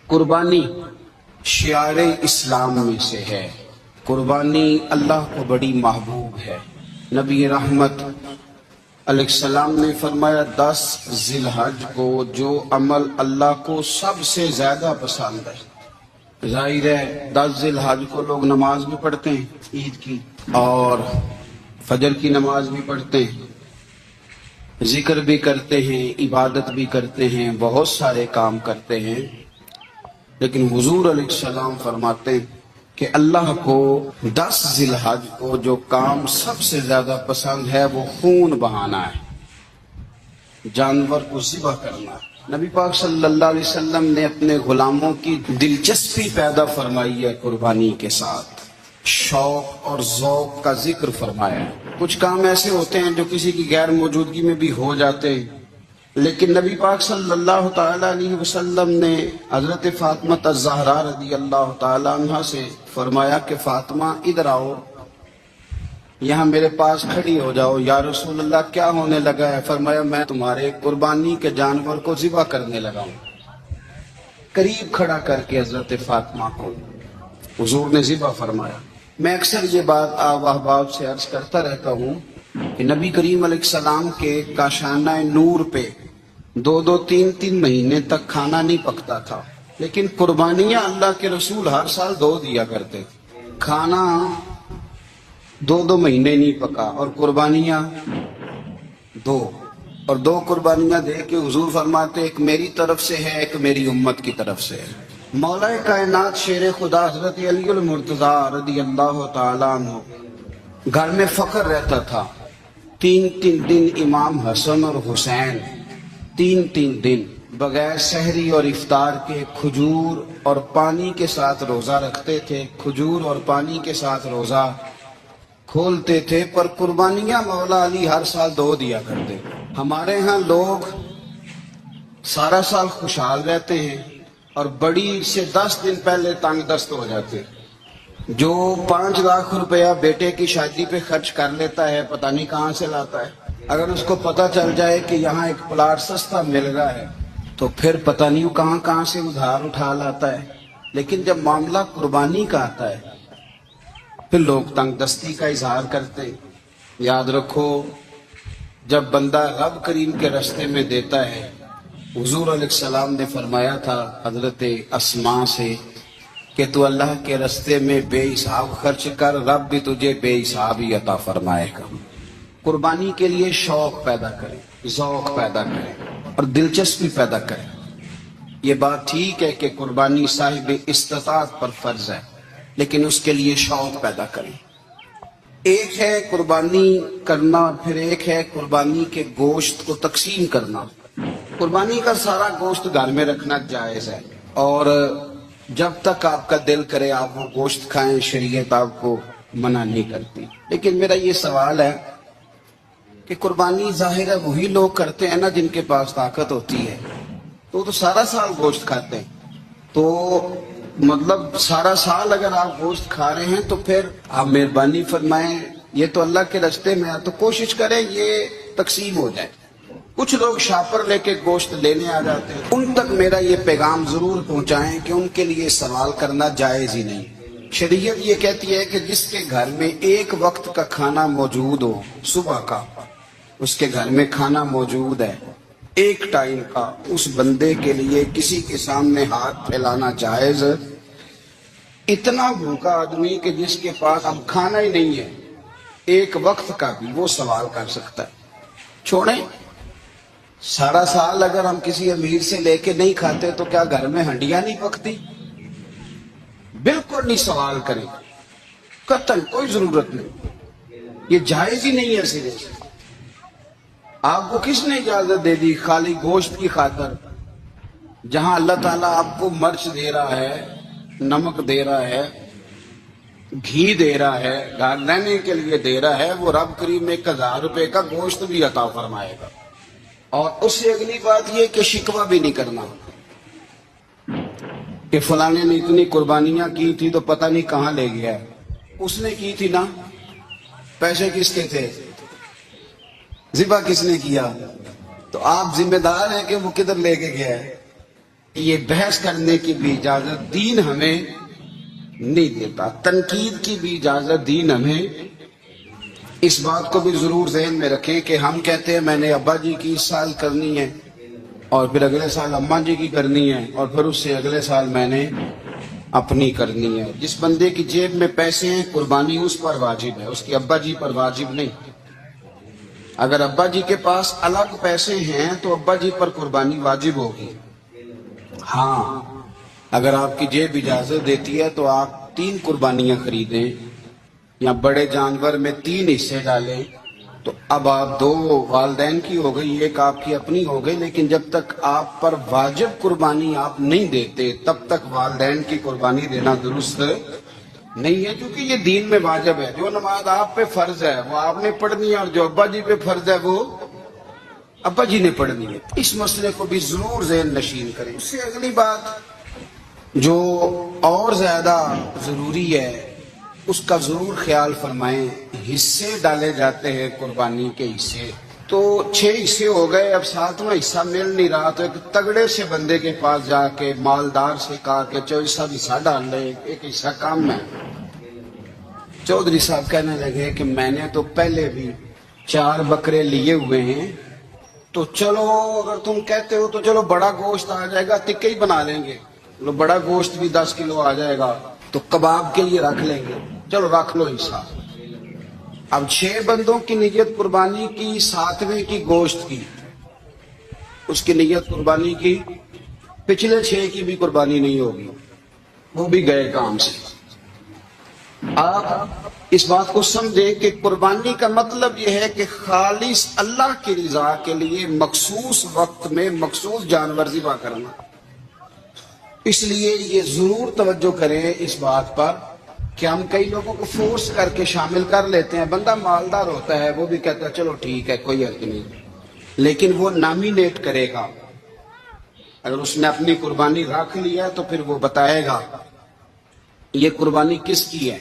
قربانی شعار اسلام میں سے ہے۔ قربانی اللہ کو بڑی محبوب ہے۔ نبی رحمت علیہ السلام نے فرمایا 10 ذی الحج کو جو عمل اللہ کو سب سے زیادہ پسند ہے۔ ظاہر ہے 10 ذی الحج کو لوگ نماز بھی پڑھتے ہیں عید کی، اور فجر کی نماز بھی پڑھتے ہیں، ذکر بھی کرتے ہیں، عبادت بھی کرتے ہیں، بہت سارے کام کرتے ہیں، لیکن حضور علیہ السلام فرماتے ہیں کہ اللہ کو 10 ذی الحج کو جو کام سب سے زیادہ پسند ہے وہ خون بہانا ہے، جانور کو ذبح کرنا ہے۔ نبی پاک صلی اللہ علیہ وسلم نے اپنے غلاموں کی دلچسپی پیدا فرمائی ہے قربانی کے ساتھ، شوق اور ذوق کا ذکر فرمایا ہے۔ کچھ کام ایسے ہوتے ہیں جو کسی کی غیر موجودگی میں بھی ہو جاتے ہیں، لیکن نبی پاک صلی اللہ تعالی علیہ وسلم نے حضرت فاطمہ الزہرا رضی اللہ تعالی عنہ سے فرمایا کہ فاطمہ ادھر آؤ، یہاں میرے پاس کھڑی ہو جاؤ۔ یا رسول اللہ کیا ہونے لگا ہے؟ فرمایا میں تمہارے قربانی کے جانور کو ذبح کرنے لگا ہوں۔ قریب کھڑا کر کے حضرت فاطمہ کو حضور نے ذبح فرمایا۔ میں اکثر یہ بات آپ احباب سے عرض کرتا رہتا ہوں کہ نبی کریم علیہ السلام کے کاشانہ نور پہ 2-3 مہینے تک کھانا نہیں پکتا تھا، لیکن قربانیاں اللہ کے رسول ہر سال 2 دیا کرتے تھے۔ کھانا 2 مہینے نہیں پکا اور قربانیاں 2، اور 2 قربانیاں دے کے حضور فرماتے ایک میری طرف سے ہے، ایک میری امت کی طرف سے ہے۔ مولا کائنات شیر خدا حضرت علی المرتضیٰ رضی اللہ تعالیٰ عنہ گھر میں فخر رہتا تھا۔ 3 دن امام حسن اور حسین 3 دن بغیر سحری اور افطار کے کھجور اور پانی کے ساتھ روزہ رکھتے تھے، کھجور اور پانی کے ساتھ روزہ کھولتے تھے، پر قربانیاں مولا علی ہر سال 2 دیا کرتے۔ ہمارے ہاں لوگ سارا سال خوشحال رہتے ہیں اور بڑی سے 10 دن پہلے تنگ دست ہو جاتے۔ جو 5 لاکھ روپیہ بیٹے کی شادی پہ خرچ کر لیتا ہے پتہ نہیں کہاں سے لاتا ہے، اگر اس کو پتہ چل جائے کہ یہاں ایک پلاٹ سستا مل رہا ہے تو پھر پتہ نہیں کہاں سے ادھار اٹھا لاتا ہے۔ لیکن جب معاملہ قربانی کا آتا ہے پھر لوگ تنگ دستی کا اظہار کرتے ہیں۔ یاد رکھو جب بندہ رب کریم کے راستے میں دیتا ہے، حضور علیہ السلام نے فرمایا تھا حضرت اسماء سے کہ تو اللہ کے راستے میں بے حساب خرچ کر، رب بھی تجھے بے حساب ہی عطا فرمائے گا۔ قربانی کے لیے شوق پیدا کریں، ذوق پیدا کریں اور دلچسپی پیدا کریں۔ یہ بات ٹھیک ہے کہ قربانی صاحب استطاعت پر فرض ہے، لیکن اس کے لیے شوق پیدا کریں۔ ایک ہے قربانی کرنا، پھر ایک ہے قربانی کے گوشت کو تقسیم کرنا۔ قربانی کا سارا گوشت گھر میں رکھنا جائز ہے، اور جب تک آپ کا دل کرے آپ وہ گوشت کھائیں، شریعت آپ کو منع نہیں کرتی۔ لیکن میرا یہ سوال ہے کہ قربانی ظاہر ہے وہی لوگ کرتے ہیں نا جن کے پاس طاقت ہوتی ہے، تو سارا سال گوشت کھاتے ہیں، تو مطلب سارا سال اگر آپ گوشت کھا رہے ہیں تو پھر آپ مہربانی فرمائیں، یہ تو اللہ کے راستے میں ہے تو کوشش کریں یہ تقسیم ہو جائے۔ کچھ لوگ شاپر لے کے گوشت لینے آ جاتے ہیں، ان تک میرا یہ پیغام ضرور پہنچائیں کہ ان کے لیے سوال کرنا جائز ہی نہیں۔ شریعت یہ کہتی ہے کہ جس کے گھر میں ایک وقت کا کھانا موجود ہو، صبح کا اس کے گھر میں کھانا موجود ہے ایک ٹائم کا، اس بندے کے لیے کسی کے سامنے ہاتھ پھیلانا جائز۔ اتنا بھوکا آدمی کہ جس کے پاس اب کھانا ہی نہیں ہے ایک وقت کا بھی، وہ سوال کر سکتا ہے۔ چھوڑیں، سارا سال اگر ہم کسی امیر سے لے کے نہیں کھاتے تو کیا گھر میں ہنڈیاں نہیں پکتی؟ بالکل نہیں سوال کریں، قطعاً کوئی ضرورت نہیں، یہ جائز ہی نہیں ہے۔ سرے سے آپ کو کس نے اجازت دے دی خالی گوشت کی خاطر؟ جہاں اللہ تعالیٰ آپ کو مرچ دے رہا ہے، نمک دے رہا ہے، گھی دے رہا ہے، گھر رہنے کے لیے دے رہا ہے، وہ رب کریم 1000 روپے کا گوشت بھی عطا فرمائے گا۔ اور اس سے اگلی بات یہ کہ شکوہ بھی نہیں کرنا کہ فلانے نے اتنی قربانیاں کی تھی تو پتہ نہیں کہاں لے گیا ہے۔ اس نے کی تھی نا، پیسے کس کے تھے، ذبح کس نے کیا، تو آپ ذمہ دار ہیں کہ وہ کدھر لے کے گیا ہے۔ یہ بحث کرنے کی بھی اجازت دین ہمیں نہیں دیتا، تنقید کی بھی اجازت دین ہمیں۔ اس بات کو بھی ضرور ذہن میں رکھیں کہ ہم کہتے ہیں میں نے ابا جی کی اس سال کرنی ہے، اور پھر اگلے سال اماں جی کی کرنی ہے، اور پھر اس سے اگلے سال میں نے اپنی کرنی ہے۔ جس بندے کی جیب میں پیسے ہیں قربانی اس پر واجب ہے، اس کی ابا جی پر واجب نہیں۔ اگر ابا جی کے پاس الگ پیسے ہیں تو ابا جی پر قربانی واجب ہوگی۔ ہاں، اگر آپ کی جیب اجازت دیتی ہے تو آپ 3 قربانیاں خریدیں یا بڑے جانور میں 3 حصے ڈالیں، تو اب آپ 2 والدین کی ہو گئی، ایک آپ کی اپنی ہو گئی، لیکن جب تک آپ پر واجب قربانی آپ نہیں دیتے تب تک والدین کی قربانی دینا درست نہیں ہے، کیونکہ یہ دین میں واجب ہے۔ جو نماز آپ پہ فرض ہے وہ آپ نے پڑھنی ہے، اور جو ابا جی پہ فرض ہے وہ ابا جی نے پڑھنی ہے۔ اس مسئلے کو بھی ضرور ذہن نشین کریں۔ اس سے اگلی بات جو اور زیادہ ضروری ہے اس کا ضرور خیال فرمائیں، حصے ڈالے جاتے ہیں قربانی کے حصے، تو 6 حصے ہو گئے، اب 7واں حصہ مل نہیں رہا، تو ایک تگڑے سے بندے کے پاس جا کے مالدار سے کہا کہ چودھری صاحب حصہ ڈال لے، ایک حصہ کم ہے۔ چودھری صاحب کہنے لگے کہ میں نے تو پہلے بھی 4 بکرے لیے ہوئے ہیں، تو چلو اگر تم کہتے ہو تو چلو بڑا گوشت آ جائے گا، ٹکے ہی بنا لیں گے، چلو بڑا گوشت بھی 10 کلو آ جائے گا تو کباب کے لیے رکھ لیں گے، چلو رکھ لو حصہ۔ اب 6 بندوں کی نیت قربانی کی، 7ویں کی گوشت کی، اس کی نیت قربانی کی، پچھلے 6 کی بھی قربانی نہیں ہوگی، وہ بھی گئے کام سے۔ آپ اس بات کو سمجھیں کہ قربانی کا مطلب یہ ہے کہ خالص اللہ کی رضا کے لیے مخصوص وقت میں مخصوص جانور ذبح کرنا۔ اس لیے یہ ضرور توجہ کریں اس بات پر کہ ہم کئی لوگوں کو فورس کر کے شامل کر لیتے ہیں۔ بندہ مالدار ہوتا ہے، وہ بھی کہتا ہے چلو ٹھیک ہے کوئی حرج نہیں، لیکن وہ نامینیٹ کرے گا۔ اگر اس نے اپنی قربانی رکھ لیا تو پھر وہ بتائے گا یہ قربانی کس کی ہے،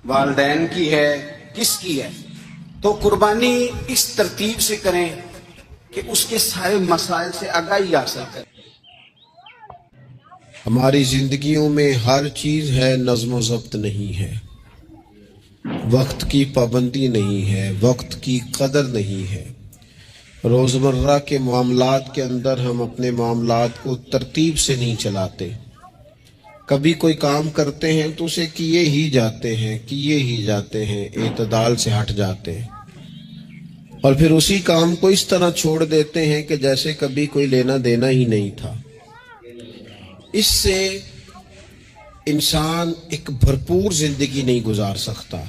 والدین کی ہے، کس کی ہے۔ تو قربانی اس ترتیب سے کریں کہ اس کے سارے مسائل سے آگاہی حاصل کریں۔ ہماری زندگیوں میں ہر چیز ہے، نظم و ضبط نہیں ہے، وقت کی پابندی نہیں ہے، وقت کی قدر نہیں ہے۔ روزمرہ کے معاملات کے اندر ہم اپنے معاملات کو ترتیب سے نہیں چلاتے۔ کبھی کوئی کام کرتے ہیں تو اسے کیے ہی جاتے ہیں، اعتدال سے ہٹ جاتے ہیں، اور پھر اسی کام کو اس طرح چھوڑ دیتے ہیں کہ جیسے کبھی کوئی لینا دینا ہی نہیں تھا۔ اس سے انسان ایک بھرپور زندگی نہیں گزار سکتا،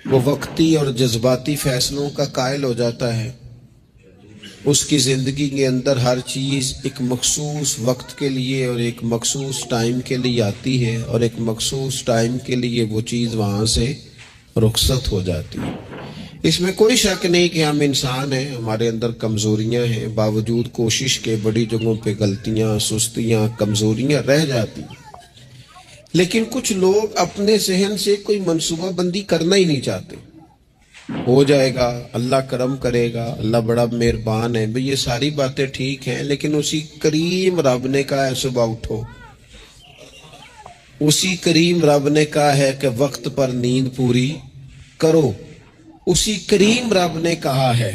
وہ وقتی اور جذباتی فیصلوں کا قائل ہو جاتا ہے۔ اس کی زندگی کے اندر ہر چیز ایک مخصوص وقت کے لیے اور ایک مخصوص ٹائم کے لیے آتی ہے، اور ایک مخصوص ٹائم کے لیے وہ چیز وہاں سے رخصت ہو جاتی ہے۔ اس میں کوئی شک نہیں کہ ہم انسان ہیں، ہمارے اندر کمزوریاں ہیں، باوجود کوشش کے بڑی جگہوں پہ غلطیاں، سستیاں، کمزوریاں رہ جاتی ہیں۔ لیکن کچھ لوگ اپنے ذہن سے کوئی منصوبہ بندی کرنا ہی نہیں چاہتے۔ ہو جائے گا، اللہ کرم کرے گا، اللہ بڑا مہربان ہے، بھئی یہ ساری باتیں ٹھیک ہیں، لیکن اسی کریم رب نے کہا ہے صبح اٹھو، اسی کریم رب نے کہا ہے کہ وقت پر نیند پوری کرو، اسی کریم رب نے کہا ہے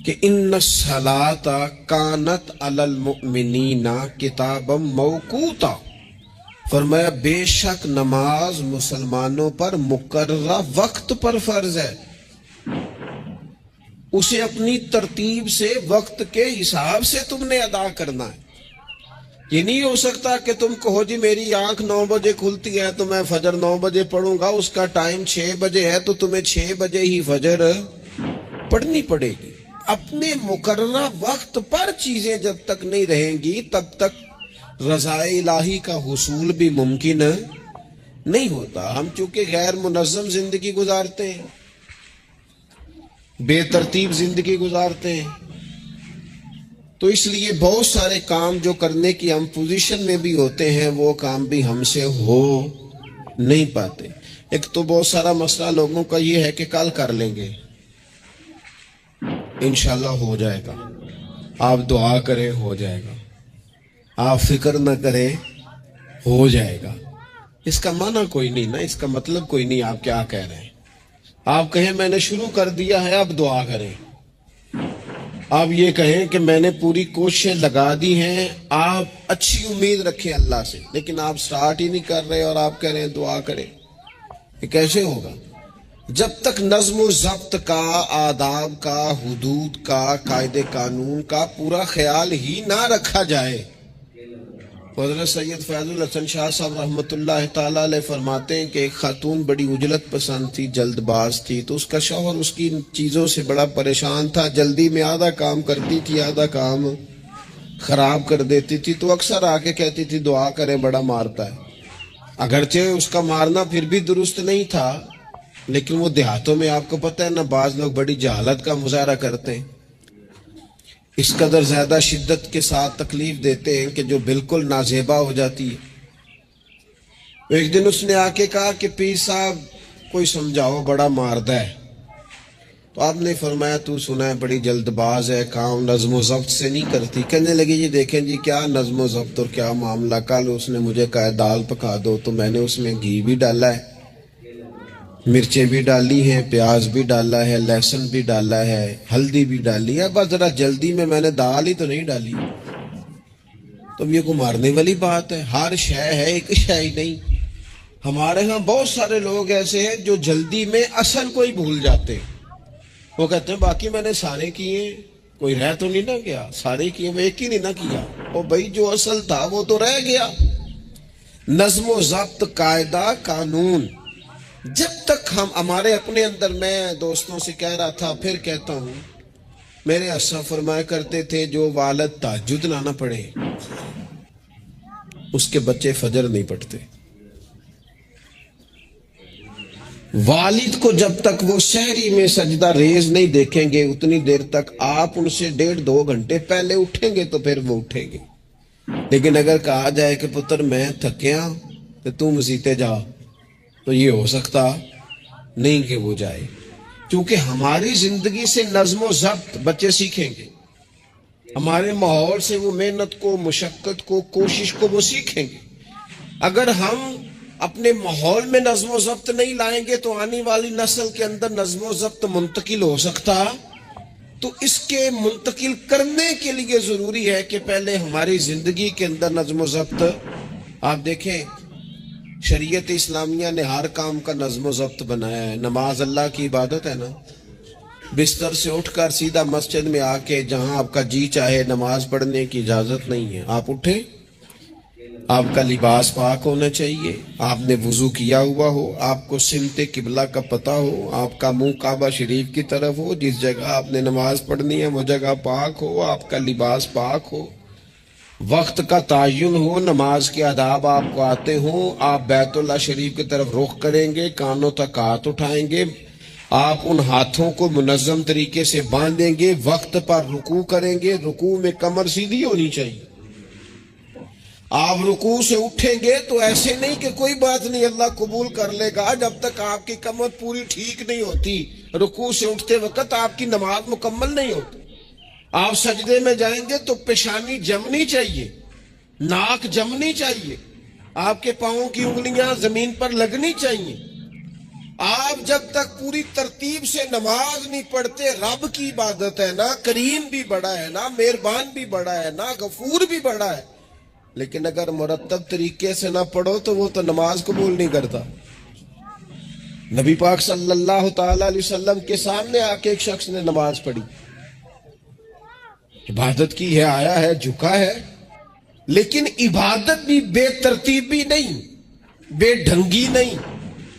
کہ ان الصلاۃ کانت علی المؤمنین کتابا موقوتا، فرمایا بے شک نماز مسلمانوں پر مقررہ وقت پر فرض ہے، اسے اپنی ترتیب سے وقت کے حساب سے تم نے ادا کرنا ہے۔ یہ نہیں ہو سکتا کہ تم کہو جی میری آنکھ 9 بجے کھلتی ہے تو میں فجر 9 بجے پڑھوں گا، اس کا ٹائم 6 بجے ہے تو تمہیں 6 بجے ہی فجر پڑھنی پڑے گی۔ اپنے مقررہ وقت پر چیزیں جب تک نہیں رہیں گی تب تک رضا الہی کا حصول بھی ممکن نہیں ہوتا۔ ہم چونکہ غیر منظم زندگی گزارتے ہیں، بے ترتیب زندگی گزارتے ہیں، تو اس لیے بہت سارے کام جو کرنے کی ہم پوزیشن میں بھی ہوتے ہیں وہ کام بھی ہم سے ہو نہیں پاتے۔ ایک تو بہت سارا مسئلہ لوگوں کا یہ ہے کہ کل کر لیں گے، انشاءاللہ ہو جائے گا، آپ دعا کریں ہو جائے گا، آپ فکر نہ کریں ہو جائے گا، اس کا معنی کوئی نہیں نا، اس کا مطلب کوئی نہیں آپ کیا کہہ رہے ہیں۔ آپ کہیں میں نے شروع کر دیا ہے اب دعا کریں، آپ یہ کہیں کہ میں نے پوری کوششیں لگا دی ہیں، آپ اچھی امید رکھیں اللہ سے، لیکن آپ سٹارٹ ہی نہیں کر رہے اور آپ کہہ رہے ہیں دعا کریں، یہ کیسے ہوگا؟ جب تک نظم و ضبط کا، آداب کا، حدود کا، قاعدے قانون کا پورا خیال ہی نہ رکھا جائے۔ حضرت سید فیض الحسن شاہ صاحب رحمۃ اللہ تعالیٰ علیہ فرماتے ہیں کہ ایک خاتون بڑی عجلت پسند تھی، جلد باز تھی، تو اس کا شوہر اس کی چیزوں سے بڑا پریشان تھا، جلدی میں آدھا کام کرتی تھی آدھا کام خراب کر دیتی تھی، تو اکثر آ کے کہتی تھی دعا کریں بڑا مارتا ہے۔ اگرچہ اس کا مارنا پھر بھی درست نہیں تھا، لیکن وہ دیہاتوں میں آپ کو پتہ ہے نا، بعض لوگ بڑی جہالت کا مظاہرہ کرتے ہیں، اس قدر زیادہ شدت کے ساتھ تکلیف دیتے ہیں کہ جو بالکل نازیبا ہو جاتی ہے۔ ایک دن اس نے آ کے کہا کہ پیر صاحب کوئی سمجھاؤ بڑا ماردا ہے، تو آپ نے فرمایا تو سنا ہے بڑی جلد باز ہے، کام نظم و ضبط سے نہیں کرتی۔ کہنے لگی جی دیکھیں جی کیا نظم و ضبط اور کیا معاملہ، کل اس نے مجھے کہا دال پکا دو تو میں نے اس میں گھی بھی ڈالا ہے، مرچیں بھی ڈالی ہیں، پیاز بھی ڈالا ہے، لہسن بھی ڈالا ہے، ہلدی بھی ڈالی ہے، بس ذرا جلدی میں نے دال ہی تو نہیں ڈالی۔ تو یہ کو مارنے والی بات ہے؟ ہر شے ہے، ایک شے ہی نہیں۔ ہمارے ہاں بہت سارے لوگ ایسے ہیں جو جلدی میں اصل کو ہی بھول جاتے ہیں، وہ کہتے ہیں باقی میں نے سارے کیے، کوئی رہ تو نہیں نہ گیا، سارے کیے وہ ایک ہی نہیں نہ کیا، وہ بھائی جو اصل تھا وہ تو رہ گیا۔ نظم و ضبط، قاعدہ قانون، جب تک ہم ہمارے اپنے اندر، میں دوستوں سے کہہ رہا تھا پھر کہتا ہوں، میرے اساں فرمایا کرتے تھے جو والد تہجد نہ پڑھے اس کے بچے فجر نہیں پڑھتے۔ والد کو جب تک وہ سحری میں سجدہ ریز نہیں دیکھیں گے اتنی دیر تک آپ ان سے 1.5-2 گھنٹے پہلے اٹھیں گے تو پھر وہ اٹھیں گے، لیکن اگر کہا جائے کہ پتر میں تھکیا تو تم مسیتے جا، تو یہ ہو سکتا نہیں کہ وہ جائے، کیونکہ ہماری زندگی سے نظم و ضبط بچے سیکھیں گے، ہمارے ماحول سے وہ محنت کو، مشقت کو، کوشش کو وہ سیکھیں گے۔ اگر ہم اپنے ماحول میں نظم و ضبط نہیں لائیں گے تو آنے والی نسل کے اندر نظم و ضبط منتقل ہو سکتا، تو اس کے منتقل کرنے کے لیے ضروری ہے کہ پہلے ہماری زندگی کے اندر نظم و ضبط۔ آپ دیکھیں شریعت اسلامیہ نے ہر کام کا نظم و ضبط بنایا ہے۔ نماز اللہ کی عبادت ہے نا، بستر سے اٹھ کر سیدھا مسجد میں آ کے جہاں آپ کا جی چاہے نماز پڑھنے کی اجازت نہیں ہے۔ آپ اٹھیں، آپ کا لباس پاک ہونا چاہیے، آپ نے وضو کیا ہوا ہو، آپ کو سمت قبلہ کا پتہ ہو، آپ کا منہ کعبہ شریف کی طرف ہو، جس جگہ آپ نے نماز پڑھنی ہے وہ جگہ پاک ہو، آپ کا لباس پاک ہو، وقت کا تعین ہو، نماز کے آداب آپ کو آتے ہوں، آپ بیت اللہ شریف کی طرف رخ کریں گے، کانوں تک ہاتھ اٹھائیں گے، آپ ان ہاتھوں کو منظم طریقے سے باندھیں گے، وقت پر رکوع کریں گے، رکوع میں کمر سیدھی ہونی چاہیے۔ آپ رکوع سے اٹھیں گے تو ایسے نہیں کہ کوئی بات نہیں اللہ قبول کر لے گا، جب تک آپ کی کمر پوری ٹھیک نہیں ہوتی، رکوع سے اٹھتے وقت آپ کی نماز مکمل نہیں ہوتی۔ آپ سجدے میں جائیں گے تو پیشانی جمنی چاہیے، ناک جمنی چاہیے، آپ کے پاؤں کی انگلیاں زمین پر لگنی چاہیے۔ آپ جب تک پوری ترتیب سے نماز نہیں پڑھتے، رب کی عبادت ہے نا، کریم بھی بڑا ہے نا، مہربان بھی بڑا ہے نا، غفور بھی بڑا ہے، لیکن اگر مرتب طریقے سے نہ پڑھو تو وہ تو نماز قبول نہیں کرتا۔ نبی پاک صلی اللہ تعالی علیہ وسلم کے سامنے آ کے ایک شخص نے نماز پڑھی، عبادت کی ہے، آیا ہے، جھکا ہے، لیکن عبادت بھی بے ترتیب بھی نہیں، بے ڈھنگی نہیں،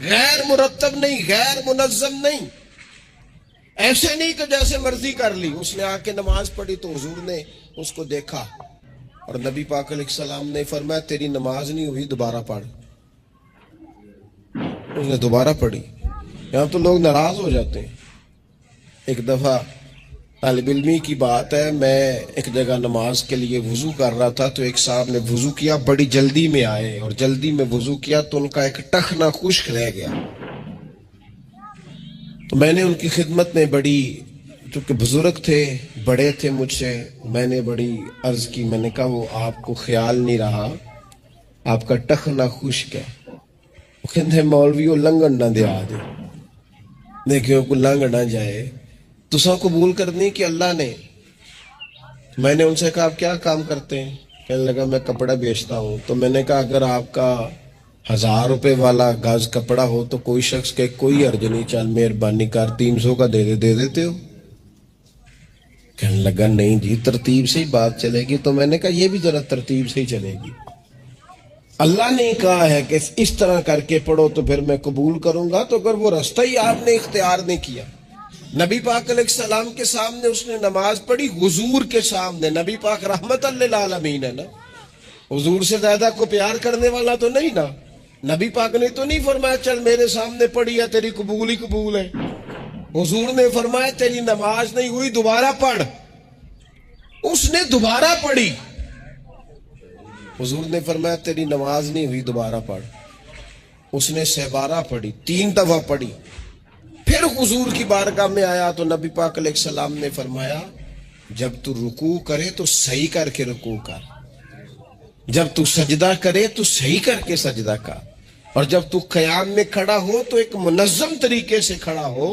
غیر مرتب نہیں، غیر منظم نہیں، ایسے نہیں کہ جیسے مرضی کر لی۔ اس نے آ کے نماز پڑھی تو حضور نے اس کو دیکھا اور نبی پاک علیہ السلام نے فرمایا تیری نماز نہیں ہوئی، دوبارہ پڑھ۔ اس نے دوبارہ پڑھی۔ یہاں تو لوگ ناراض ہو جاتے ہیں۔ ایک دفعہ طالب علمی کی بات ہے، میں ایک جگہ نماز کے لیے وضو کر رہا تھا تو ایک صاحب نے وضو کیا، بڑی جلدی میں آئے اور جلدی میں وضو کیا تو ان کا ایک ٹخنا خشک رہ گیا، تو میں نے ان کی خدمت میں بڑی چونکہ بزرگ تھے، بڑے تھے مجھ سے، میں نے بڑی عرض کی، میں نے کہا وہ آپ کو خیال نہیں رہا، آپ کا ٹخنا خشک ہے۔ وہ کہتے ہیں مولویوں لنگن نہ دیا دے، دیکھو کو لنگ نہ جائے، تو سب قبول کرنی کہ اللہ نے۔ میں نے ان سے کہا آپ کیا کام کرتے ہیں؟ کہنے لگا میں کپڑا بیچتا ہوں۔ تو میں نے کہا اگر آپ کا 1000 روپے والا گاز کپڑا ہو تو کوئی شخص کہ کوئی عرض نہیں، چل مہربانی کر 300 کا دے دیتے ہو؟ کہنے لگا نہیں جی ترتیب سے ہی بات چلے گی۔ تو میں نے کہا یہ بھی ذرا ترتیب سے ہی چلے گی، اللہ نے کہا ہے کہ اس طرح کر کے پڑھو تو پھر میں قبول کروں گا۔ تو اگر وہ رستہ ہی آپ نے اختیار نہیں کیا، نبی پاک علیہ السلام کے سامنے اس نے نماز پڑھی، حضور کے سامنے، نبی پاک رحمت للعالمین ہے نا، حضور سے زیادہ کو پیار کرنے والا تو نہیں نا۔ نبی پاک نے تو نہیں فرمایا چل میرے سامنے پڑھی ہے تیری قبول ہی قبول ہے، حضور نے فرمایا تیری نماز نہیں ہوئی دوبارہ پڑھ۔ اس نے دوبارہ پڑھی، حضور نے فرمایا تیری نماز نہیں ہوئی دوبارہ پڑھ۔ اس نے 12 پڑھی، 3 دفعہ پڑھی، پھر حضور کی بارگاہ میں آیا تو نبی پاک علیہ السلام نے فرمایا جب تو رکوع کرے تو صحیح کر کے رکوع کر، جب تو سجدہ کرے تو صحیح کر کے سجدہ کر، اور جب تو قیام میں کھڑا ہو تو ایک منظم طریقے سے کھڑا ہو۔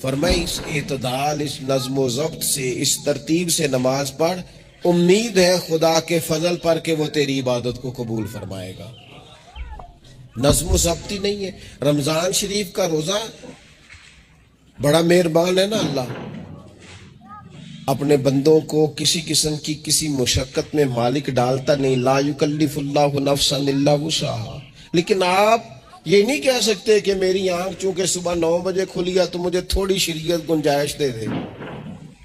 فرمایا اس اعتدال، اس نظم و ضبط سے، اس ترتیب سے نماز پڑھ، امید ہے خدا کے فضل پر کہ وہ تیری عبادت کو قبول فرمائے گا۔ نظم و ضبط ہی نہیں ہے۔ رمضان شریف کا روزہ بڑا مہربان ہے نا اللہ، اپنے بندوں کو کسی قسم کی کسی مشقت میں مالک ڈالتا نہیں، لا یکلف اللہ نفسا الا وسعہا۔ لیکن آپ یہ نہیں کہہ سکتے کہ میری آنکھ چونکہ صبح 9 بجے کھلی ہے تو مجھے تھوڑی شریعت گنجائش دے دے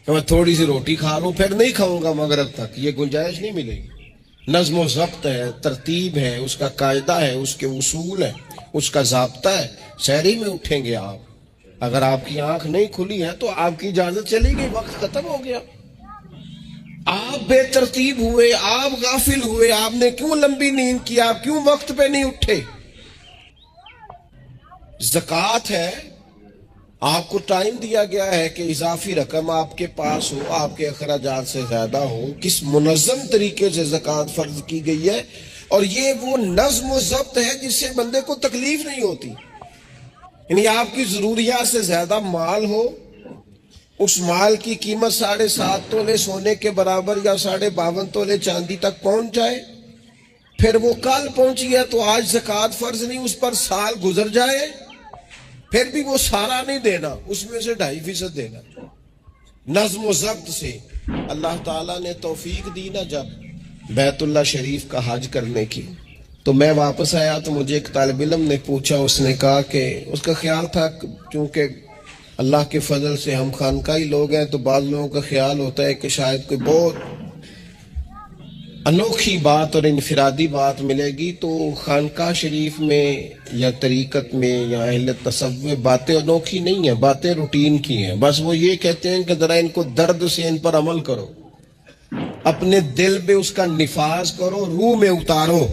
کہ میں تھوڑی سی روٹی کھا لوں پھر نہیں کھاؤں گا مغرب تک، یہ گنجائش نہیں ملے گی۔ نظم و ضبط ہے، ترتیب ہے، اس کا قاعدہ ہے، اس کے اصول ہے، اس کا ضابطہ ہے۔ سحری میں اٹھیں گے آپ، اگر آپ کی آنکھ نہیں کھلی ہے تو آپ کی اجازت چلی گئی، وقت ختم ہو گیا۔ آپ بے ترتیب ہوئے، آپ غافل ہوئے، آپ نے کیوں لمبی نیند کی، آپ کیوں وقت پہ نہیں اٹھے؟ زکوٰۃ ہے، آپ کو ٹائم دیا گیا ہے کہ اضافی رقم آپ کے پاس ہو، آپ کے اخراجات سے زیادہ ہو، کس منظم طریقے سے زکوٰۃ فرض کی گئی ہے، اور یہ وہ نظم و ضبط ہے جس سے بندے کو تکلیف نہیں ہوتی۔ یعنی آپ کی ضروریات سے زیادہ مال ہو، اس مال کی قیمت 7.5 تولے سونے کے برابر یا 52.5 تولے چاندی تک پہنچ جائے، پھر وہ کل پہنچی ہے تو آج زکوٰۃ فرض نہیں، اس پر سال گزر جائے، پھر بھی وہ سارا نہیں دینا، اس میں سے 2.5% دینا۔ نظم و ضبط سے اللہ تعالیٰ نے توفیق دی نا جب بیت اللہ شریف کا حج کرنے کی، تو میں واپس آیا تو مجھے ایک طالب علم نے پوچھا، اس نے کہا کہ اس کا خیال تھا چونکہ اللہ کے فضل سے ہم خانقاہی لوگ ہیں تو بعض لوگوں کا خیال ہوتا ہے کہ شاید کوئی بہت انوکھی بات اور انفرادی بات ملے گی، تو خانقاہ شریف میں یا طریقت میں یا اہل تصوف میں باتیں انوکھی نہیں ہیں، باتیں روٹین کی ہیں، بس وہ یہ کہتے ہیں کہ ذرا ان کو درد سے ان پر عمل کرو، اپنے دل پہ اس کا نفاذ کرو، روح میں اتارو۔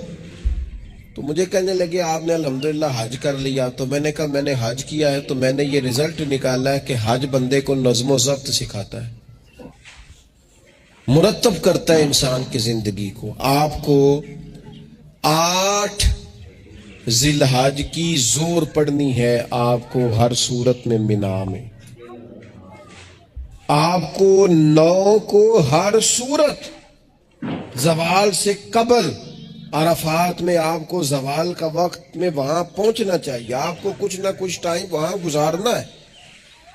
تو مجھے کہنے لگے آپ نے الحمدللہ حج کر لیا، تو میں نے کہا میں نے حج کیا ہے تو میں نے یہ رزلٹ نکالا ہے کہ حج بندے کو نظم و ضبط سکھاتا ہے، مرتب کرتا ہے انسان کی زندگی کو۔ آپ کو 8 ذی الحج کی زور پڑھنی ہے، آپ کو ہر صورت میں مینا میں، آپ کو 9 کو ہر صورت زوال سے قبل عرفات میں آپ کو زوال کا وقت میں وہاں پہنچنا چاہیے، آپ کو کچھ نہ کچھ ٹائم وہاں گزارنا ہے۔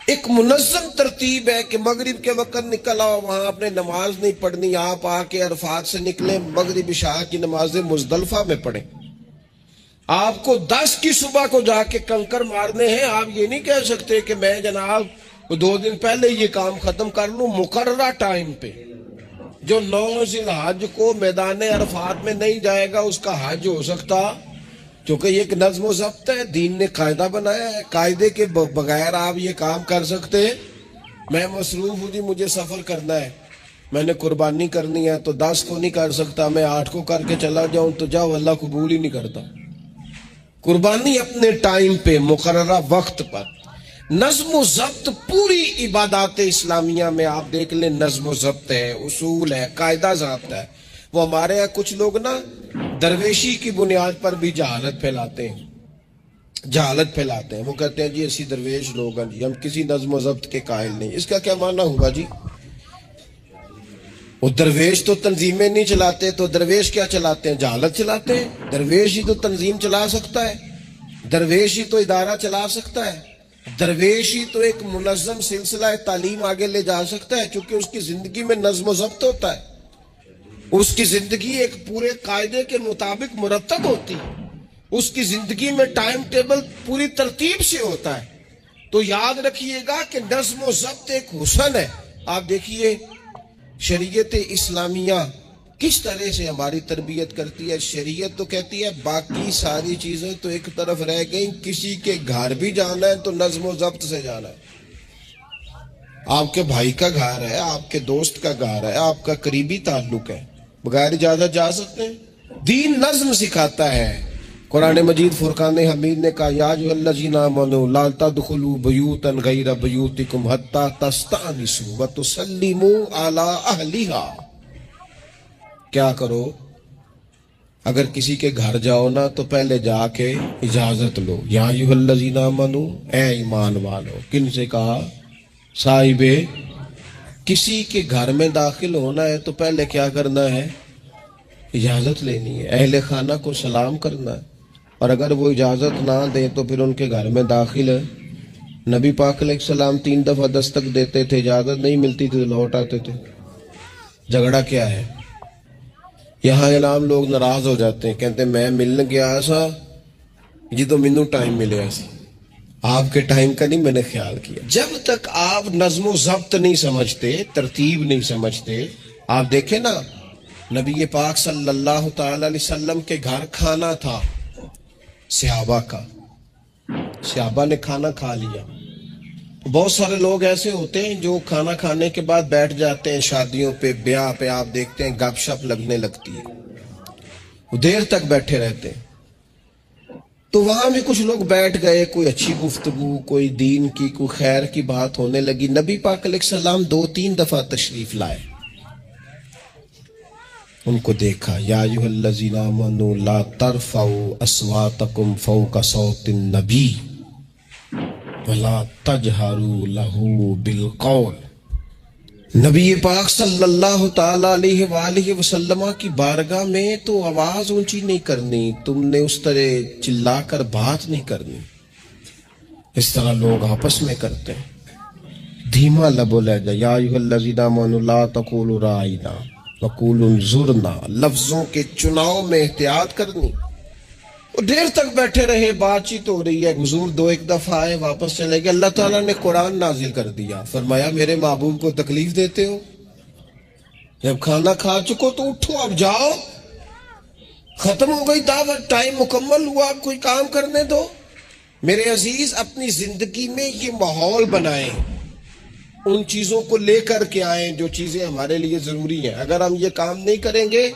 ایک منظم ترتیب ہے کہ مغرب کے وقت نکل آؤ، وہاں آپ نے نماز نہیں پڑھنی، آپ آ کے عرفات سے نکلیں، مغرب عشاء کی نمازیں مزدلفہ میں پڑھیں۔ آپ کو 10 کی صبح کو جا کے کنکر مارنے ہیں، آپ یہ نہیں کہہ سکتے کہ میں جناب 2 دن پہلے یہ کام ختم کر لوں، مقررہ ٹائم پہ۔ جو 9 ذی الحج کو میدان عرفات میں نہیں جائے گا اس کا حج ہو سکتا، کیونکہ یہ ایک نظم و ضبط ہے، دین نے قاعدہ بنایا ہے، قاعدے کے بغیر آپ یہ کام کر سکتے ہیں؟ میں مصروف ہوں جی، مجھے سفر کرنا ہے، میں نے قربانی کرنی ہے تو 10 کو نہیں کر سکتا، میں 8 کو کر کے چلا جاؤں تو جاؤ، اللہ قبول ہی نہیں کرتا۔ قربانی اپنے ٹائم پہ، مقررہ وقت پر۔ نظم و ضبط پوری عبادات اسلامیہ میں آپ دیکھ لیں، نظم و ضبط ہے، اصول ہے، قاعدہ ضابط ہے۔ وہ ہمارے یہاں کچھ لوگ نا درویشی کی بنیاد پر بھی جہالت پھیلاتے ہیں، وہ کہتے ہیں جی اسی درویش لوگ ہیں جی، ہم کسی نظم و ضبط کے قائل نہیں۔ اس کا کیا معنی ہوا جی؟ وہ درویش تو تنظیمیں نہیں چلاتے، تو درویش کیا چلاتے ہیں؟ جہالت چلاتے ہیں۔ درویش ہی تو تنظیم چلا سکتا ہے، درویش ہی تو ادارہ چلا سکتا ہے، درویش ہی تو ایک منظم سلسلہ تعلیم آگے لے جا سکتا ہے، کیونکہ اس کی زندگی میں نظم و ضبط ہوتا ہے، اس کی زندگی ایک پورے قاعدے کے مطابق مرتب ہوتی ہے، اس کی زندگی میں ٹائم ٹیبل پوری ترتیب سے ہوتا ہے۔ تو یاد رکھیے گا کہ نظم و ضبط ایک حسن ہے۔ آپ دیکھیے شریعت اسلامیہ کس طرح سے ہماری تربیت کرتی ہے۔ شریعت تو کہتی ہے باقی ساری چیزیں تو ایک طرف رہ گئیں، کسی کے گھر بھی جانا ہے تو نظم و ضبط سے جانا ہے۔ آپ کے بھائی کا گھر ہے، آپ کے دوست کا گھر ہے، آپ کا قریبی تعلق ہے، بغیر اجازت جا سکتے ہیں؟ دین نظم سکھاتا ہے۔ قرآن مجید فرقان حمید نے کہا یا ایھا الذین آمنوا لا تدخلوا بیوتا غیر بیوتکم حتی تستأنسوا وتسلموا علی اہلھا۔ کیا کرو؟ اگر کسی کے گھر جاؤ نا تو پہلے جا کے اجازت لو۔ یا ایھا الذین آمنوا، اے ایمان والو۔ کن سے کہا؟ صاحب کسی کے گھر میں داخل ہونا ہے تو پہلے کیا کرنا ہے؟ اجازت لینی ہے، اہل خانہ کو سلام کرنا ہے، اور اگر وہ اجازت نہ دیں تو پھر ان کے گھر میں داخل ہے۔ نبی پاک علیہ السلام 3 دفعہ دستک دیتے تھے، اجازت نہیں ملتی تھی تو لوٹ آتے تھے۔ جھگڑا کیا ہے؟ یہاں عام لوگ ناراض ہو جاتے ہیں، کہتے ہیں میں ملنے گیا سا جی تو مینوں ٹائم ملیا سی، آپ کے ٹائم کا نہیں میں نے خیال کیا۔ جب تک آپ نظم و ضبط نہیں سمجھتے، ترتیب نہیں سمجھتے، آپ دیکھیں نا نبی پاک صلی اللہ تعالی علیہ وسلم کے گھر کھانا تھا صحابہ کا، صحابہ نے کھانا کھا لیا۔ بہت سارے لوگ ایسے ہوتے ہیں جو کھانا کھانے کے بعد بیٹھ جاتے ہیں، شادیوں پہ، بیاہ پہ آپ دیکھتے ہیں گپ شپ لگنے لگتی ہے، وہ دیر تک بیٹھے رہتے ہیں۔ تو وہاں بھی کچھ لوگ بیٹھ گئے، کوئی اچھی گفتگو، کوئی دین کی، کوئی خیر کی بات ہونے لگی۔ نبی پاک علیہ السلام 2-3 دفعہ تشریف لائے، ان کو دیکھا، یا ایھا الذین آمنوا لا ترفعوا اصواتکم فوق صوت النبی ولا تجہروا لہ بالقول۔ نبی پاک صلی اللہ تعالی علیہ وآلہ وسلم کی بارگاہ میں تو آواز اونچی نہیں کرنی، تم نے اس طرح چلا کر بات نہیں کرنی، اس طرح لوگ آپس میں کرتے ہیں۔ دھیما لب و لہجہ، یا ایھا الذین آمنوا لا تقولوا رائنا وقولوا انظرنا، لفظوں کے چناؤ میں احتیاط کرنی۔ وہ دیر تک بیٹھے رہے، بات چیت ہو رہی ہے، حضور 2-1 دفعہ آئے واپس چلے گئے۔ اللہ تعالیٰ نے قرآن نازل کر دیا، فرمایا میرے محبوب کو تکلیف دیتے ہو؟ جب کھانا کھا چکو تو اٹھو، اب جاؤ، ختم ہو گئی دعوت، ٹائم مکمل ہوا، اب کوئی کام کرنے دو۔ میرے عزیز اپنی زندگی میں یہ ماحول بنائیں، ان چیزوں کو لے کر کے آئیں جو چیزیں ہمارے لیے ضروری ہیں۔ اگر ہم یہ کام نہیں کریں گے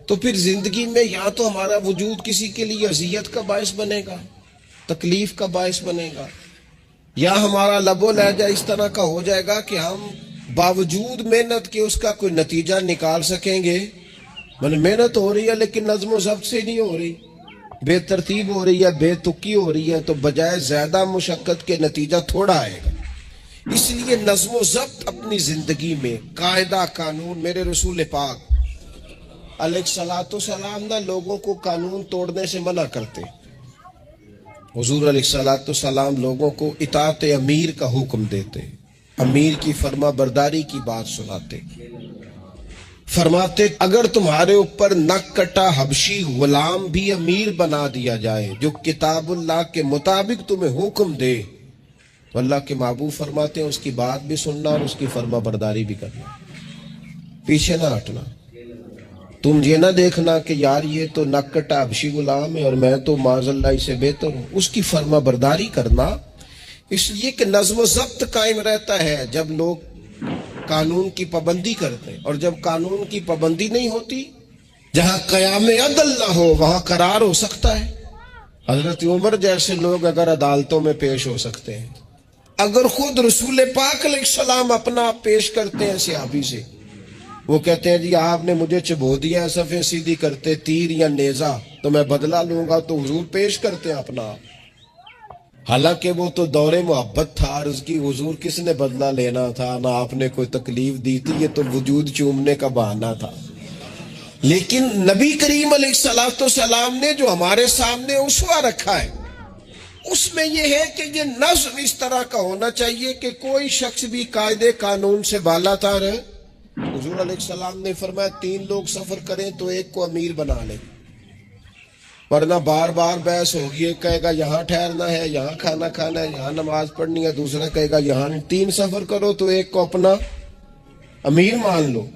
تو پھر زندگی میں یا تو ہمارا وجود کسی کے لیے اذیت کا باعث بنے گا، تکلیف کا باعث بنے گا، یا ہمارا لب و لہجہ اس طرح کا ہو جائے گا کہ ہم باوجود محنت کے اس کا کوئی نتیجہ نکال سکیں گے۔ محنت ہو رہی ہے لیکن نظم و ضبط سے نہیں ہو رہی، بے ترتیب ہو رہی ہے، بے تکی ہو رہی ہے، تو بجائے زیادہ مشقت کے نتیجہ تھوڑا آئے گا۔ اس لیے نظم و ضبط اپنی زندگی میں، قاعدہ قانون۔ میرے رسول پاک علیہ الصلوۃ والسلام نہ لوگوں کو قانون توڑنے سے منع کرتے، حضور علیہ الصلوۃ والسلام لوگوں کو اطاعت امیر کا حکم دیتے، امیر کی فرما برداری کی بات سناتے، فرماتے اگر تمہارے اوپر نک کٹا حبشی غلام بھی امیر بنا دیا جائے جو کتاب اللہ کے مطابق تمہیں حکم دے تو اللہ کے محبوب فرماتے ہیں اس کی بات بھی سننا اور اس کی فرما برداری بھی کرنا، پیچھے نہ ہٹنا۔ تم یہ نہ دیکھنا کہ یار یہ تو نک کٹا حبشی غلام ہے اور میں تو معاذ اللہ اسے بہتر ہوں، اس کی فرما برداری کرنا۔ اس لیے کہ نظم و ضبط قائم رہتا ہے جب لوگ قانون کی پابندی کرتے ہیں، اور جب قانون کی پابندی نہیں ہوتی، جہاں قیام عدل نہ ہو وہاں قرار ہو سکتا ہے۔ حضرت عمر جیسے لوگ اگر عدالتوں میں پیش ہو سکتے ہیں، اگر خود رسول پاک علیہ السلام اپنا آپ پیش کرتے ہیں صحابی سے، وہ کہتے ہیں جی آپ نے مجھے چبو دیا صفیں سیدھی کرتے تیر یا نیزہ تو میں بدلہ لوں گا، تو حضور پیش کرتے ہیں اپنا آپ۔ حالانکہ وہ تو دور محبت تھا، عرض کی حضور کس نے بدلہ لینا تھا، نہ آپ نے کوئی تکلیف دی تھی، یہ تو وجود چومنے کا بہانہ تھا۔ لیکن نبی کریم علیہ السلام نے جو ہمارے سامنے اسوہ رکھا ہے، اس میں یہ ہے کہ یہ نظم اس طرح کا ہونا چاہیے کہ کوئی شخص بھی قاعدے قانون سے بالا تر ہے۔ حضور علیہ السلام نے فرمایا 3 لوگ سفر کریں تو ایک کو امیر بنا لیں، ورنہ بار بار بحث ہوگی، ایک کہے گا یہاں ٹھہرنا ہے، یہاں کھانا کھانا ہے، یہاں نماز پڑھنی ہے، دوسرا کہے گا یہاں۔ 3 سفر کرو تو ایک کو اپنا امیر مان لو،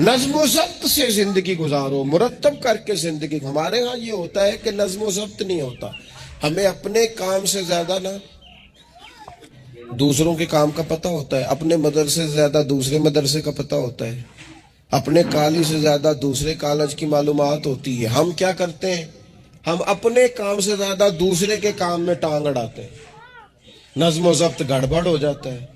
نظم و ضبط سے زندگی گزارو، مرتب کر کے زندگی۔ ہمارے ہاں یہ ہوتا ہے کہ نظم و ضبط نہیں ہوتا، ہمیں اپنے کام سے زیادہ نا دوسروں کے کام کا پتہ ہوتا ہے، اپنے مدرسے سے زیادہ دوسرے مدرسے کا پتہ ہوتا ہے، اپنے کالج سے زیادہ دوسرے کالج کی معلومات ہوتی ہے۔ ہم کیا کرتے ہیں؟ ہم اپنے کام سے زیادہ دوسرے کے کام میں ٹانگ اڑاتے ہیں، نظم و ضبط گڑبڑ ہو جاتا ہے،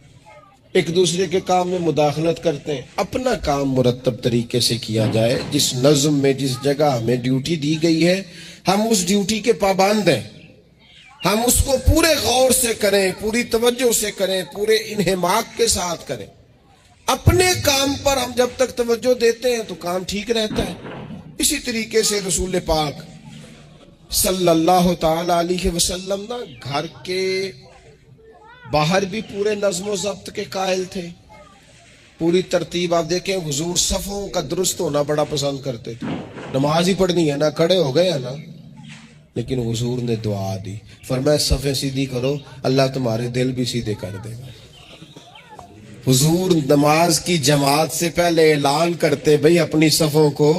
ایک دوسرے کے کام میں مداخلت کرتے ہیں۔ اپنا کام مرتب طریقے سے کیا جائے، جس نظم میں جس جگہ ہمیں ڈیوٹی دی گئی ہے ہم اس ڈیوٹی کے پابند ہیں، ہم اس کو پورے غور سے کریں، پوری توجہ سے کریں، پورے انہماک کے ساتھ کریں۔ اپنے کام پر ہم جب تک توجہ دیتے ہیں تو کام ٹھیک رہتا ہے۔ اسی طریقے سے رسول پاک صلی اللہ تعالی علیہ وسلم نا گھر کے باہر بھی پورے نظم و ضبط کے قائل تھے، پوری ترتیب۔ آپ دیکھیں حضور صفوں کا درست ہونا بڑا پسند کرتے تھے، نماز ہی پڑھنی ہے نا، کھڑے ہو گئے ہیں نا، لیکن حضور نے دعا دی، فرمایا صفیں سیدھی کرو، اللہ تمہارے دل بھی سیدھے کر دے گا۔ حضور نماز کی جماعت سے پہلے اعلان کرتے بھئی اپنی صفوں کو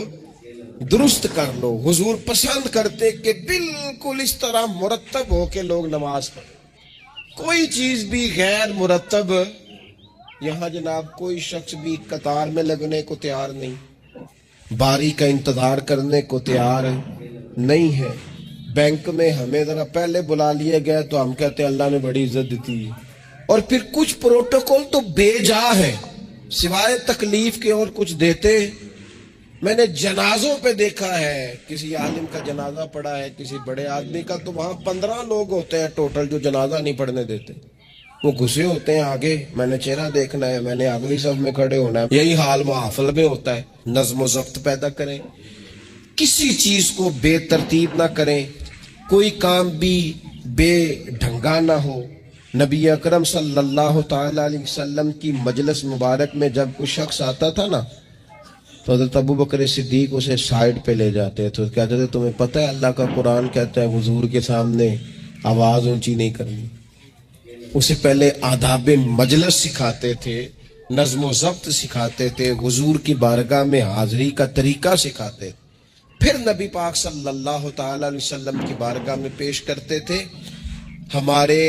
درست کر لو۔ حضور پسند کرتے کہ بالکل اس طرح مرتب ہو کے لوگ نماز پڑھیں، کوئی چیز بھی غیر مرتب۔ یہاں جناب کوئی شخص بھی قطار میں لگنے کو تیار نہیں، باری کا انتظار کرنے کو تیار نہیں ہے۔ بینک میں ہمیں ذرا پہلے بلا لیا گیا تو ہم کہتے ہیں اللہ نے بڑی عزت دیتی ہے، اور پھر کچھ پروٹوکول تو بے جا ہے، سوائے تکلیف کے اور کچھ دیتے۔ میں نے جنازوں پہ دیکھا ہے، کسی عالم کا جنازہ پڑا ہے، کسی بڑے آدمی کا، تو وہاں 15 لوگ ہوتے ہیں ٹوٹل جو جنازہ نہیں پڑھنے دیتے، وہ گھسے ہوتے ہیں آگے، میں نے چہرہ دیکھنا ہے، میں نے اگلی صف میں کھڑے ہونا ہے۔ یہی حال محافل میں ہوتا ہے۔ نظم و ضبط پیدا کریں، کسی چیز کو بے ترتیب نہ کریں، کوئی کام بھی بے ڈھنگا نہ ہو۔ نبی اکرم صلی اللہ تعالی علیہ وسلم کی مجلس مبارک میں جب کوئی شخص آتا تھا نا تو حضرت ابو بکر صدیق اسے سائیڈ پہ لے جاتے تو کہتے تھے تمہیں پتہ ہے اللہ کا قرآن کہتا ہے حضور کے سامنے آواز اونچی نہیں کرنی۔ اسے پہلے آداب مجلس سکھاتے تھے، نظم و ضبط سکھاتے تھے، حضور کی بارگاہ میں حاضری کا طریقہ سکھاتے، پھر نبی پاک صلی اللہ تعالی علیہ وسلم کی بارگاہ میں پیش کرتے تھے۔ ہمارے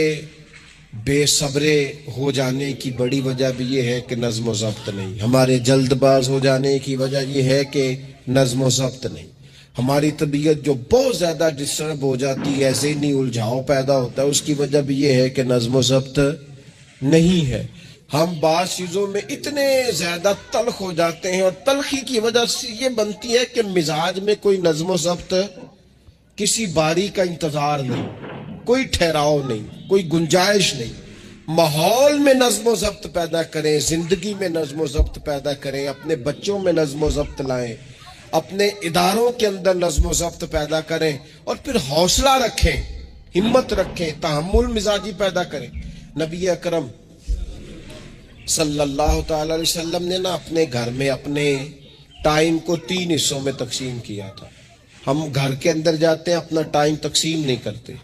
بے صبرے ہو جانے کی بڑی وجہ بھی یہ ہے کہ نظم و ضبط نہیں، ہمارے جلد باز ہو جانے کی وجہ یہ ہے کہ نظم و ضبط نہیں، ہماری طبیعت جو بہت زیادہ ڈسٹرب ہو جاتی ہے، ذہنی الجھاؤ پیدا ہوتا ہے، اس کی وجہ بھی یہ ہے کہ نظم و ضبط نہیں ہے۔ ہم بعض چیزوں میں اتنے زیادہ تلخ ہو جاتے ہیں، اور تلخی کی وجہ سے یہ بنتی ہے کہ مزاج میں کوئی نظم و ضبط، کسی باری کا انتظار نہیں، کوئی ٹھہراؤ نہیں، کوئی گنجائش نہیں۔ ماحول میں نظم و ضبط پیدا کریں، زندگی میں نظم و ضبط پیدا کریں، اپنے بچوں میں نظم و ضبط لائیں، اپنے اداروں کے اندر نظم و ضبط پیدا کریں، اور پھر حوصلہ رکھیں، ہمت رکھیں، تحمل مزاجی پیدا کریں۔ نبی اکرم صلی اللہ تعالی علیہ وسلم نے نا اپنے گھر میں اپنے ٹائم کو 3 حصوں میں تقسیم کیا تھا۔ ہم گھر کے اندر جاتے ہیں اپنا ٹائم تقسیم نہیں کرتے،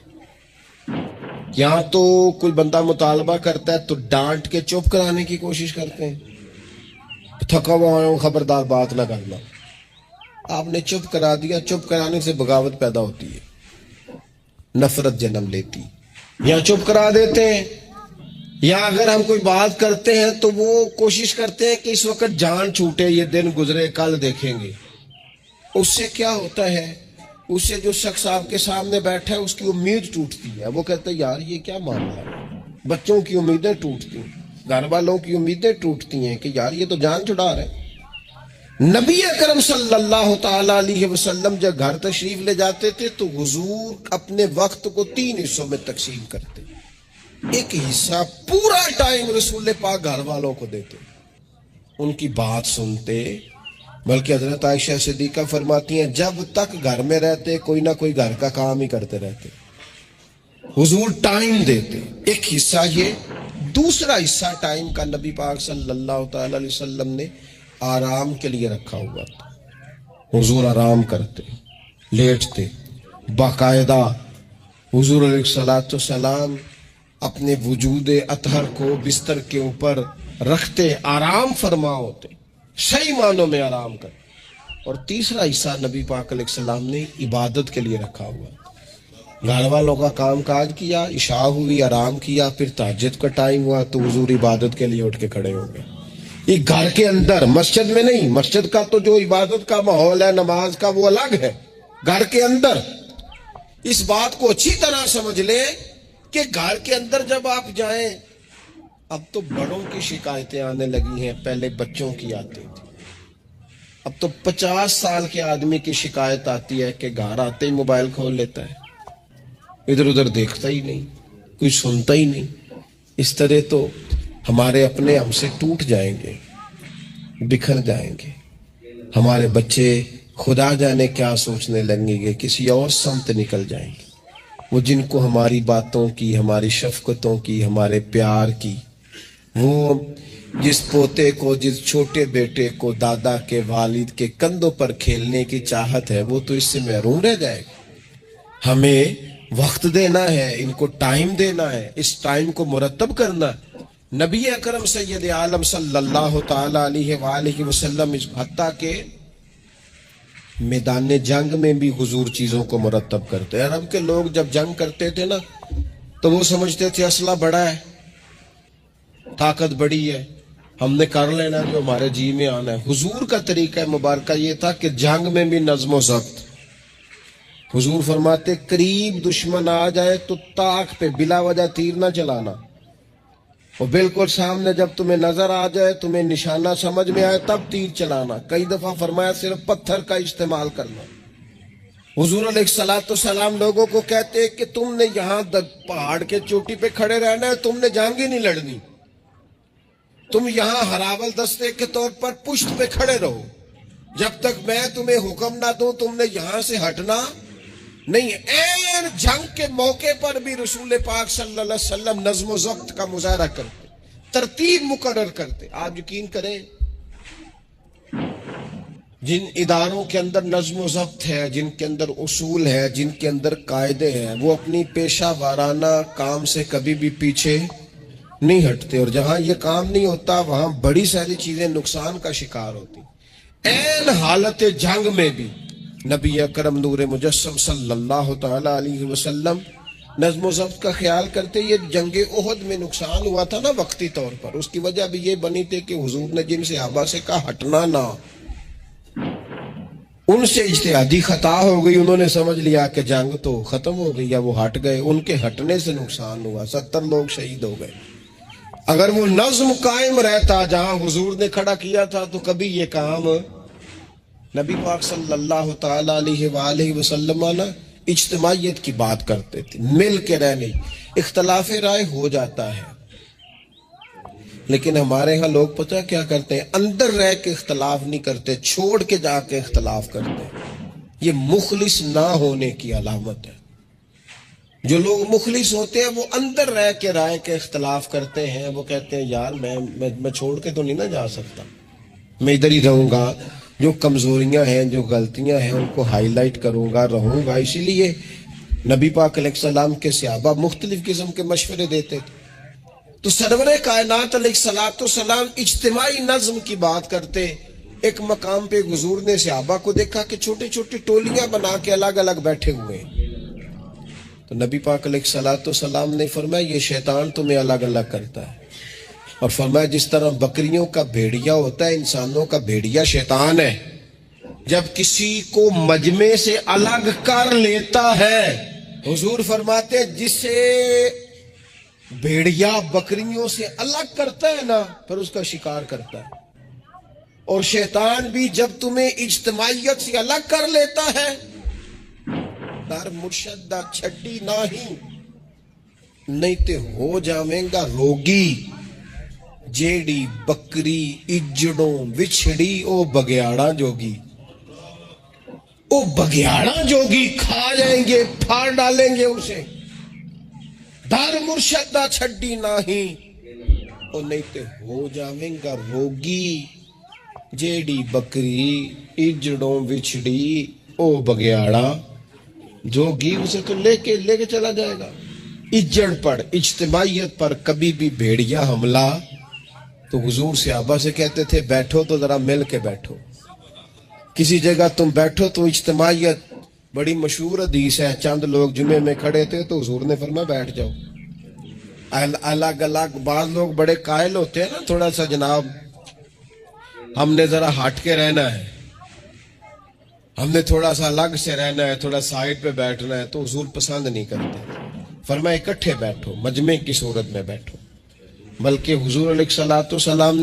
یہاں تو کوئی بندہ مطالبہ کرتا ہے تو ڈانٹ کے چپ کرانے کی کوشش کرتے ہیں، تھکا ہوا ہوں خبردار بات نہ کرنا۔ آپ نے چپ کرا دیا، چپ کرانے سے بغاوت پیدا ہوتی ہے، نفرت جنم لیتی۔ یا چپ کرا دیتے ہیں، یا اگر ہم کوئی بات کرتے ہیں تو وہ کوشش کرتے ہیں کہ اس وقت جان چھوٹے، یہ دن گزرے کل دیکھیں گے۔ اس سے کیا ہوتا ہے، اس سے جو شخص آپ کے سامنے بیٹھا ہے اس کی امید ٹوٹتی ہے، وہ کہتا ہے یار یہ کیا معاملہ ہے، بچوں کی امیدیں ٹوٹتی ہیں، گھر والوں کی امیدیں ٹوٹتی ہیں کہ یار یہ تو جان چھڑا رہے ہیں۔ نبی اکرم صلی اللہ تعالی علیہ وسلم جب گھر تشریف لے جاتے تھے تو حضور اپنے وقت کو 3 حصوں میں تقسیم کرتے، ایک حصہ پورا ٹائم رسول پاک گھر والوں کو دیتے، ان کی بات سنتے، بلکہ حضرت عائشہ صدیقہ فرماتی ہیں جب تک گھر میں رہتے کوئی نہ کوئی گھر کا کام ہی کرتے رہتے، حضور ٹائم دیتے۔ ایک حصہ یہ، دوسرا حصہ ٹائم کا نبی پاک صلی اللہ تعالی علیہ وسلم نے آرام کے لیے رکھا ہوا تھا۔ حضور آرام کرتے، لیٹتے، باقاعدہ حضور علیہ الصلوۃ والسلام اپنے وجود اطہر کو بستر کے اوپر رکھتے، آرام فرما ہوتے، صحیح معنوں میں آرام کرتے۔ اور تیسرا حصہ نبی پاک علیہ السلام نے عبادت کے لیے رکھا ہوا، گھر والوں کا کام کاج کیا، عشاء ہوئی، آرام کیا، پھر تہجد کا ٹائم ہوا تو حضور عبادت کے لیے اٹھ کے کھڑے ہو گئے۔ یہ گھر کے اندر، مسجد میں نہیں، مسجد کا تو جو عبادت کا ماحول ہے نماز کا وہ الگ ہے، گھر کے اندر اس بات کو اچھی طرح سمجھ لیں کہ گھر کے اندر جب آپ جائیں، اب تو بڑوں کی شکایتیں آنے لگی ہیں، پہلے بچوں کی آتی تھی، اب تو 50 سال کے آدمی کی شکایت آتی ہے کہ گھر آتے ہی موبائل کھول لیتا ہے، ادھر ادھر دیکھتا ہی نہیں، کوئی سنتا ہی نہیں۔ اس طرح تو ہمارے اپنے ہم سے ٹوٹ جائیں گے، بکھر جائیں گے، ہمارے بچے خدا جانے کیا سوچنے لگیں گے، کسی اور سمت نکل جائیں گے۔ وہ جن کو ہماری باتوں کی، ہماری شفقتوں کی، ہمارے پیار کی، وہ جس پوتے کو، جس چھوٹے بیٹے کو دادا کے والد کے کندھوں پر کھیلنے کی چاہت ہے، وہ تو اس سے محروم رہ جائے گا۔ ہمیں وقت دینا ہے، ان کو ٹائم دینا ہے، اس ٹائم کو مرتب کرنا ہے۔ نبی اکرم سید عالم صلی اللہ تعالی علیہ وآلہ وسلم حتیٰ کہ میدان جنگ میں بھی حضور چیزوں کو مرتب کرتے۔ عرب کے لوگ جب جنگ کرتے تھے نا تو وہ سمجھتے تھے اسلحہ بڑا ہے، طاقت بڑی ہے، ہم نے کر لینا جو ہمارے جی میں آنا ہے۔ حضور کا طریقہ مبارکہ یہ تھا کہ جنگ میں بھی نظم و ضبط۔ حضور فرماتے قریب دشمن آ جائے تو طاق پہ بلا وجہ تیر نہ چلانا، اور بالکل سامنے جب تمہیں نظر آ جائے، تمہیں نشانہ سمجھ میں آئے تب تیر چلانا۔ کئی دفعہ فرمایا صرف پتھر کا استعمال کرنا۔ حضور علیہ الصلوۃ والسلام لوگوں کو کہتے کہ تم نے یہاں پہاڑ کے چوٹی پہ کھڑے رہنا ہے، تم نے جنگ ہی نہیں لڑنی، تم یہاں ہراول دستے کے طور پر پشت پہ کھڑے رہو، جب تک میں تمہیں حکم نہ دوں تم نے یہاں سے ہٹنا نہیں۔ این جنگ کے موقع پر بھی رسول پاک صلی اللہ علیہ وسلم نظم و ضبط کا مظاہرہ کرتے، ترتیب مقرر کرتے۔ آپ یقین کریں جن اداروں کے اندر نظم و ضبط ہے، جن کے اندر اصول ہے، جن کے اندر قاعدے ہیں، وہ اپنی پیشہ وارانہ کام سے کبھی بھی پیچھے نہیں ہٹتے، اور جہاں یہ کام نہیں ہوتا وہاں بڑی ساری چیزیں نقصان کا شکار ہوتی۔ این حالت جنگ میں بھی نبی اکرم نور مجسم صلی اللہ تعالی علیہ وسلم نظم و ضبط کا خیال کرتے۔ یہ جنگ احد میں نقصان ہوا تھا نا وقتی طور پر، اس کی وجہ بھی یہ بنی تھی کہ حضور نے جن صحابہ سے کہا ہٹنا نہ، ان سے اجتہادی خطا ہو گئی، انہوں نے سمجھ لیا کہ جنگ تو ختم ہو گئی، یا وہ ہٹ گئے، ان کے ہٹنے سے نقصان ہوا، 70 لوگ شہید ہو گئے۔ اگر وہ نظم قائم رہتا جہاں حضور نے کھڑا کیا تھا تو کبھی یہ کام نبی پاک صلی اللہ تعالی علیہ وآلہ وسلم نا اجتماعیت کی بات کرتے تھے، مل کے رہنے۔ اختلاف رائے ہو جاتا ہے، لیکن ہمارے ہاں لوگ پتہ کیا کرتے ہیں، اندر رہ کے اختلاف نہیں کرتے، چھوڑ کے جا کے اختلاف کرتے ہیں۔ یہ مخلص نہ ہونے کی علامت ہے۔ جو لوگ مخلص ہوتے ہیں وہ اندر رہ کے رائے کے اختلاف کرتے ہیں، وہ کہتے ہیں یار میں چھوڑ کے تو نہیں نہ جا سکتا، میں ادھر ہی رہوں گا، جو کمزوریاں ہیں، جو غلطیاں ہیں ان کو ہائی لائٹ کروں گا، رہوں گا۔ اسی لیے نبی پاک علیہ السلام کے صحابہ مختلف قسم کے مشورے دیتے تھے۔ تو سرور کائنات علیہ الصلوۃ والسلام اجتماعی نظم کی بات کرتے۔ ایک مقام پہ حضور نے صحابہ کو دیکھا کہ چھوٹی چھوٹی ٹولیاں بنا کے الگ الگ بیٹھے ہوئے ہیں، تو نبی پاک علیہ الصلوۃ والسلام نے فرمایا یہ شیطان تمہیں الگ الگ کرتا ہے، اور فرمایا جس طرح بکریوں کا بھیڑیا ہوتا ہے، انسانوں کا بھیڑیا شیطان ہے، جب کسی کو مجمع سے الگ کر لیتا ہے، حضور فرماتے جسے بھیڑیا بکریوں سے الگ کرتا ہے نا، پھر اس کا شکار کرتا ہے. اور شیطان بھی جب تمہیں اجتماعیت سے الگ کر لیتا ہے، در مرشد دا چھڈی نہیں تے ہو جاویں گا روگی. جیڑی بکری اجڑوں وچھڑی او بگیاڑا جوگی. او بگیاڑا جوگی کھا جائیں گے، پھاڑ ڈالیں گے اسے. در مرشد دا چھڈی او نہیں تے ہو جاویں گا روگی. جیڑی بکری اجڑوں وچھڑی او بگیاڑا جوگی، اسے تو لے کے چلا جائے گا. اجڑ پر، اجتماعیت پر کبھی بھی بھیڑیا حملہ. تو حضور صحابہ سے کہتے تھے بیٹھو تو ذرا مل کے بیٹھو. کسی جگہ تم بیٹھو تو اجتماعیت، بڑی مشہور حدیث ہے، چند لوگ جمعے میں کھڑے تھے تو حضور نے فرمایا بیٹھ جاؤ. الگ الگ. بعض لوگ بڑے قائل ہوتے ہیں نا، تھوڑا سا جناب ہم نے ذرا ہٹ کے رہنا ہے، ہم نے تھوڑا سا الگ سے رہنا ہے، تھوڑا سائڈ پہ بیٹھنا ہے، تو حضور پسند نہیں کرتے. فرمایا اکٹھے بیٹھو، مجمع کی صورت میں بیٹھو. بلکہ حضور علیہ الصلوۃ والسلام